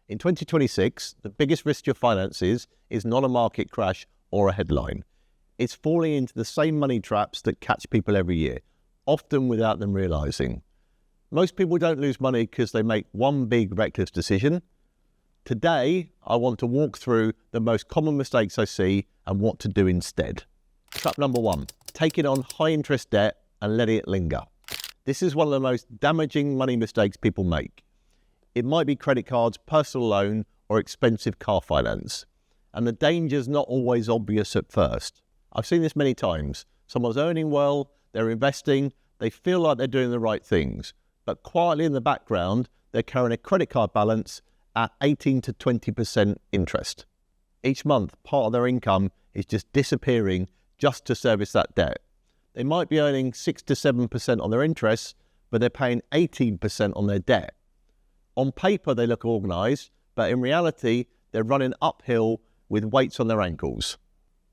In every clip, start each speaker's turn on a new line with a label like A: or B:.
A: In 2026, the biggest risk to your finances is not a market crash or a headline. It's falling into the same money traps that catch people every year, often without them realizing. Most people don't lose money because they make one big reckless decision. Today, I want to walk through the most common mistakes I see and what to do instead. Trap number 1, taking on high interest debt and letting it linger. This is one of the most damaging money mistakes people make. It might be credit cards, personal loan, or expensive car finance. And the danger's not always obvious at first. I've seen this many times. Someone's earning well, they're investing, they feel like they're doing the right things. But quietly in the background, they're carrying a credit card balance at 18 to 20% interest. Each month, part of their income is just disappearing just to service that debt. They might be earning 6 to 7% on their interest, but they're paying 18% on their debt. On paper, they look organised, but in reality, they're running uphill with weights on their ankles.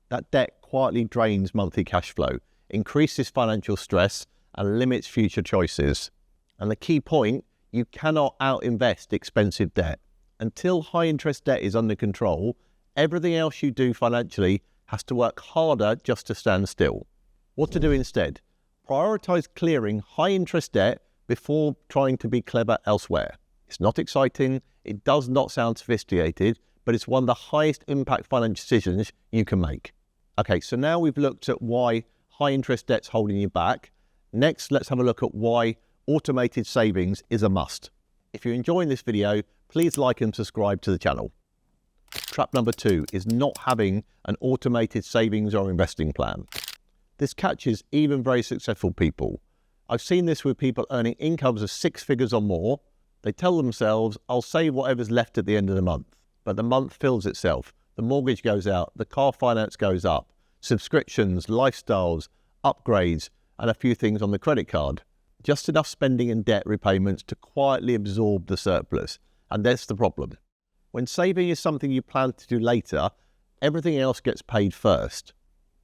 A: That debt quietly drains monthly cash flow, increases financial stress, and limits future choices. And the key point, you cannot out-invest expensive debt. Until high-interest debt is under control, everything else you do financially has to work harder just to stand still. What to do instead? Prioritise clearing high-interest debt before trying to be clever elsewhere. It's not exciting, it does not sound sophisticated, but it's one of the highest impact financial decisions you can make. Okay, so now we've looked at why high-interest debt's holding you back. Next, let's have a look at why automated savings is a must. If you're enjoying this video, please like and subscribe to the channel. Trap number 2 is not having an automated savings or investing plan. This catches even very successful people. I've seen this with people earning incomes of 6 figures or more. They tell themselves, I'll save whatever's left at the end of the month. But the month fills itself. The mortgage goes out, the car finance goes up, subscriptions, lifestyles, upgrades, and a few things on the credit card. Just enough spending and debt repayments to quietly absorb the surplus. And that's the problem. When saving is something you plan to do later, everything else gets paid first.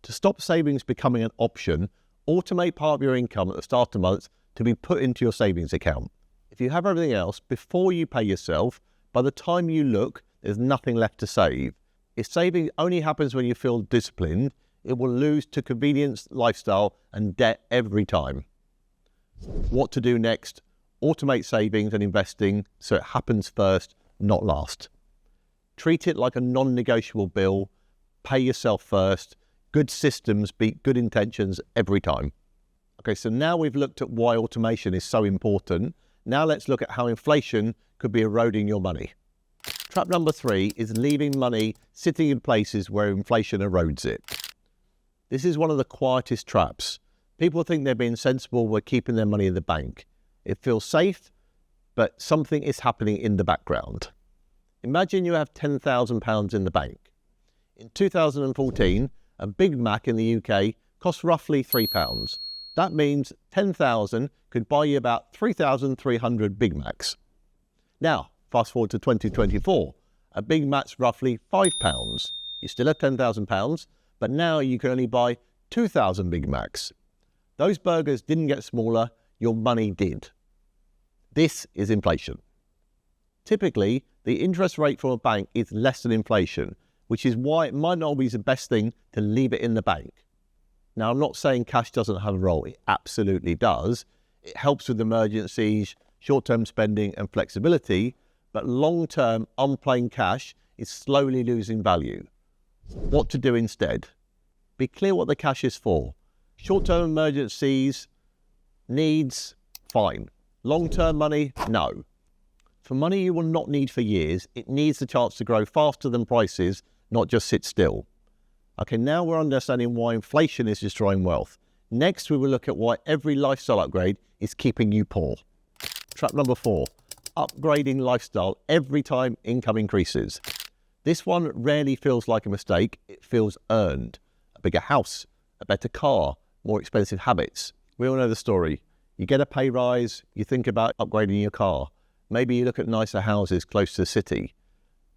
A: To stop savings becoming an option, automate part of your income at the start of the month to be put into your savings account. If you have everything else before you pay yourself, by the time you look, there's nothing left to save. If saving only happens when you feel disciplined, it will lose to convenience, lifestyle, and debt every time. What to do next? Automate savings and investing so it happens first, not last. Treat it like a non-negotiable bill. Pay yourself first. Good systems beat good intentions every time. Okay, so now we've looked at why automation is so important. Now let's look at how inflation could be eroding your money. Trap number 3 is leaving money sitting in places where inflation erodes it. This is one of the quietest traps. People think they're being sensible by keeping their money in the bank. It feels safe, but something is happening in the background. Imagine you have £10,000 in the bank. In 2014, a Big Mac in the UK cost roughly £3. That means 10,000 could buy you about 3,300 Big Macs. Now, fast forward to 2024, a Big Mac's roughly £5. You still have £10,000, but now you can only buy 2,000 Big Macs. Those burgers didn't get smaller, your money did. This is inflation. Typically, the interest rate from a bank is less than inflation, which is why it might not be the best thing to leave it in the bank. Now, I'm not saying cash doesn't have a role. It absolutely does. It helps with emergencies, short-term spending and flexibility, but long-term unplain cash is slowly losing value. What to do instead? Be clear what the cash is for. Short-term emergencies, needs, fine. Long-term money, no. For money you will not need for years, it needs the chance to grow faster than prices, not just sit still. Okay, now we're understanding why inflation is destroying wealth. Next, we will look at why every lifestyle upgrade is keeping you poor. Trap number 4, upgrading lifestyle every time income increases. This one rarely feels like a mistake, it feels earned. A bigger house, a better car, more expensive habits. We all know the story. You get a pay rise, you think about upgrading your car. Maybe you look at nicer houses close to the city.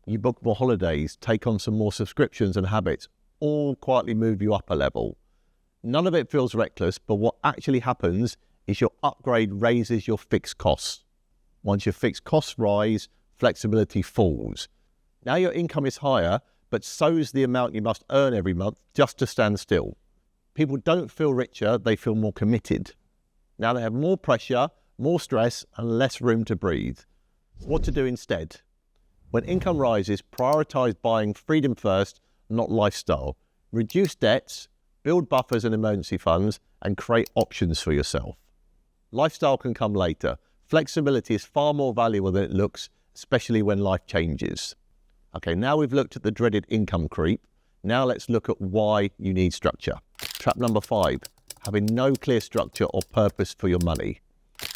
A: You book more holidays, take on some more subscriptions and habits, all quietly move you up a level. None of it feels reckless, but what actually happens is your upgrade raises your fixed costs. Once your fixed costs rise, flexibility falls. Now your income is higher, but so is the amount you must earn every month just to stand still. People don't feel richer, they feel more committed. Now they have more pressure, more stress, and less room to breathe. What to do instead? When income rises, prioritize buying freedom first, not lifestyle. Reduce debts, build buffers and emergency funds, and create options for yourself. Lifestyle can come later. Flexibility is far more valuable than it looks, especially when life changes. Okay, now we've looked at the dreaded income creep. Now let's look at why you need structure. Trap number 5, having no clear structure or purpose for your money.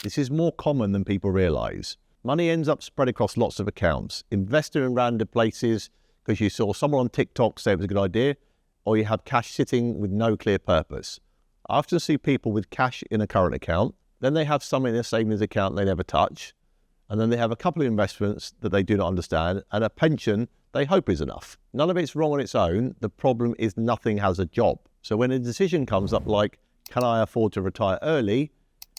A: This is more common than people realize. Money ends up spread across lots of accounts. Invest in random places because you saw someone on TikTok say it was a good idea, or you have cash sitting with no clear purpose. I often see people with cash in a current account, then they have some in a savings account they never touch, and then they have a couple of investments that they do not understand, and a pension they hope is enough. None of it's wrong on its own. The problem is nothing has a job. So when a decision comes up like, can I afford to retire early?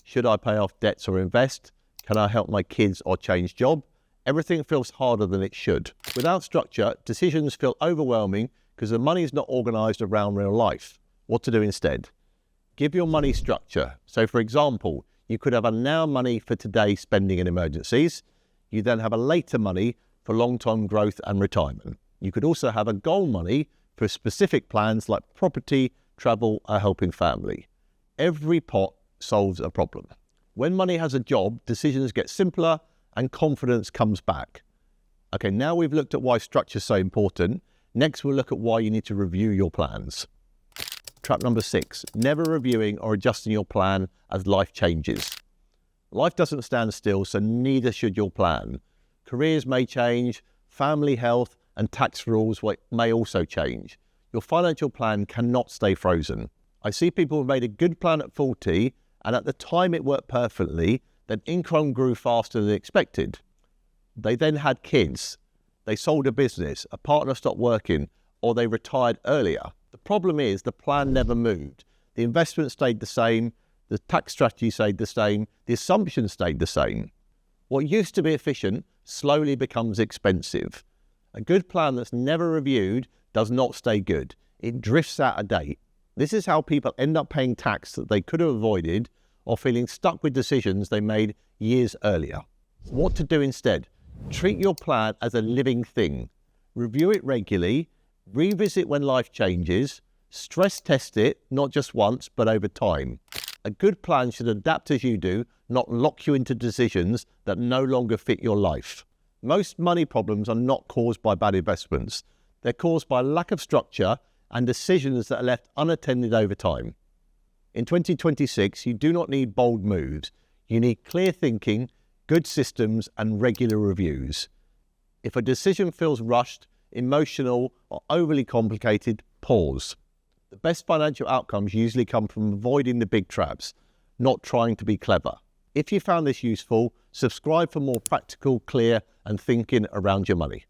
A: Should I pay off debts or invest? Can I help my kids or change job? Everything feels harder than it should. Without structure, decisions feel overwhelming because the money is not organized around real life. What to do instead? Give your money structure. So for example, you could have a now money for today spending and emergencies. You then have a later money for long-term growth and retirement. You could also have a goal money for specific plans like property, travel, or helping family. Every pot solves a problem. When money has a job, decisions get simpler and confidence comes back. Okay, now we've looked at why structure is so important. Next, we'll look at why you need to review your plans. Trap number 6, never reviewing or adjusting your plan as life changes. Life doesn't stand still, so neither should your plan. Careers may change, family health and tax rules may also change. Your financial plan cannot stay frozen. I see people who made a good plan at 40 and at the time it worked perfectly, then income grew faster than expected. They then had kids, they sold a business, a partner stopped working, or they retired earlier. The problem is the plan never moved. The investment stayed the same, the tax strategy stayed the same, the assumptions stayed the same. What used to be efficient slowly becomes expensive. A good plan that's never reviewed does not stay good. It drifts out of date. This is how people end up paying tax that they could have avoided or feeling stuck with decisions they made years earlier. What to do instead? Treat your plan as a living thing. Review it regularly, revisit when life changes, stress test it, not just once, but over time. A good plan should adapt as you do, not lock you into decisions that no longer fit your life. Most money problems are not caused by bad investments. They're caused by lack of structure and decisions that are left unattended over time. In 2026, you do not need bold moves. You need clear thinking, good systems, and regular reviews. If a decision feels rushed, emotional, or overly complicated, pause. The best financial outcomes usually come from avoiding the big traps, not trying to be clever. If you found this useful, subscribe for more practical, clear, and thinking around your money.